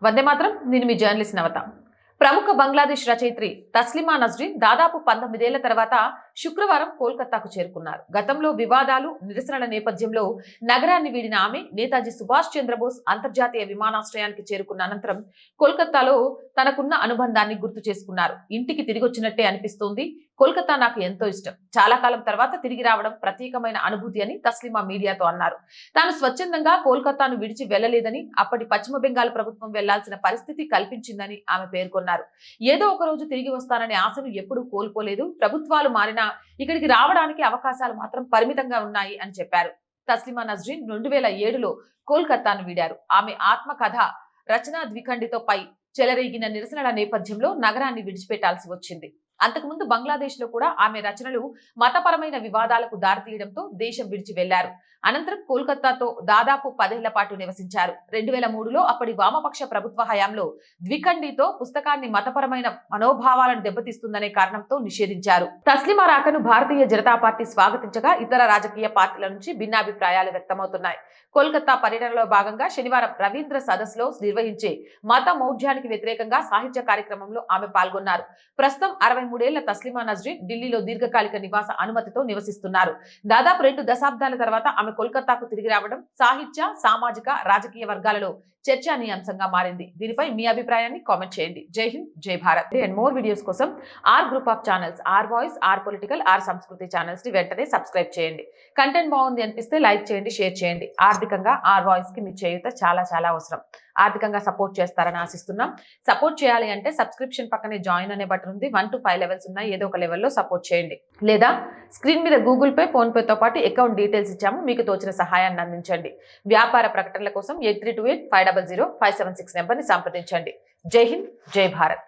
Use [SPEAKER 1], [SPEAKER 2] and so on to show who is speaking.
[SPEAKER 1] వందే మాత్రం. నేను మీ జర్నలిస్ట్ నవత. ప్రముఖ బంగ్లాదేశ్ రచయిత్రి తస్లిమా నస్రీన్ దాదాపు 19 ఏళ్ల తర్వాత శుక్రవారం కోల్కతాకు చేరుకున్నారు. గతంలో వివాదాలు, నిరసనల నేపథ్యంలో నగరాన్ని వీడిన ఆమె నేతాజీ సుభాష్ చంద్రబోస్ అంతర్జాతీయ విమానాశ్రయానికి చేరుకున్న అనంతరం కోల్కతాలో తనకున్న అనుబంధాన్ని గుర్తు చేసుకున్నారు. ఇంటికి తిరిగొచ్చినట్టే అనిపిస్తోంది. కోల్కతా నాకు ఎంతో ఇష్టం. చాలా కాలం తర్వాత తిరిగి రావడం ప్రత్యేకమైన అనుభూతి అని తస్లిమా మీడియాతో అన్నారు. తాను స్వచ్ఛందంగా కోల్కతాను విడిచి వెళ్లలేదని, అప్పటి పశ్చిమ బెంగాల్ ప్రభుత్వం వెళ్లాల్సిన పరిస్థితి కల్పించిందని ఆమె పేర్కొన్నారు. ఏదో ఒక రోజు తిరిగి వస్తాననే ఆశను ఎప్పుడూ కోల్పోలేదు. ప్రభుత్వాలు మారినా ఇక్కడికి రావడానికి అవకాశాలు మాత్రం పరిమితంగా ఉన్నాయి అని చెప్పారు. తస్లిమా నస్రీన్ 2007లో కోల్కతాను వీడారు. ఆమె ఆత్మకథ రచనా ద్విఖండితో పై చెలరేగిన నిరసనల నేపథ్యంలో నగరాన్ని విడిచిపెట్టాల్సి వచ్చింది. అంతకుముందు బంగ్లాదేశ్ లో కూడా ఆమె రచనలు మతపరమైన వివాదాలకు దారితీయడంతో దేశం విడిచి వెళ్లారు. అనంతరం కోల్కతాతో దాదాపు 10 ఏళ్ల పాటు నివసించారు. 2003లో అప్పటి వామపక్ష ప్రభుత్వ హయాంలో ద్విఖండితో పుస్తకాన్ని మతపరమైన మనోభావాలను దెబ్బతీస్తుందనే కారణంతో నిషేధించారు. తస్లిమా రాకను భారతీయ జనతా పార్టీ స్వాగతించగా ఇతర రాజకీయ పార్టీల నుంచి భిన్నాభిప్రాయాలు వ్యక్తమవుతున్నాయి. కోల్కతా పర్యటనలో భాగంగా శనివారం రవీంద్ర సదస్సులో నిర్వహించే మత మౌఢ్యానికి వ్యతిరేకంగా సాహిత్య కార్యక్రమంలో ఆమె పాల్గొన్నారు. ప్రస్తుతం 63 ఏళ్ల తస్లిమా నస్రీన్ ఢిల్లీలో దీర్ఘకాలిక నివాస అనుమతితో నివసిస్తున్నారు. దాదాపు 2 దశాబ్దాల తర్వాత ఆమె కోల్కతాకు తిరిగి రావడం సాహిత్య, సామాజిక, రాజకీయ వర్గాలలో చర్చానీయాంశంగా మారింది. దీనిపై మీ అభిప్రాయాన్ని కామెంట్ చేయండి. జై హింద్, జై భారత్. అండ్ మోర్ వీడియోస్ కోసం R group of channels, R voice, R political, R Sanskriti channels ని వెంటనే సబ్స్క్రైబ్ చేయండి. కంటెంట్ బాగుంది అనిపిస్తే లైక్ చేయండి, షేర్ చేయండి. ఆర్థికంగా ఆర్ వాయిస్ కి మీ చేయూత చాలా అవసరం. ఆర్థికంగా సపోర్ట్ చేస్తారని ఆశిస్తున్నాం. సపోర్ట్ చేయాలి అంటే సబ్స్క్రిప్షన్ పక్కనే జాయిన్ అనే బటన్ ఉంది. 1 to 5 లెవెల్స్ ఉన్నాయి. ఏదో ఒక లెవెల్లో సపోర్ట్ చేయండి. లేదా స్క్రీన్ మీద గూగుల్ పే, ఫోన్ పేతో పాటు అకౌంట్ డీటెయిల్స్ ఇచ్చాము. మీకు తోచిన సహాయాన్ని అందించండి. వ్యాపార ప్రకటనల కోసం 8328500576 నెంబర్ని సంప్రదించండి. జై హింద్, జై భారత్.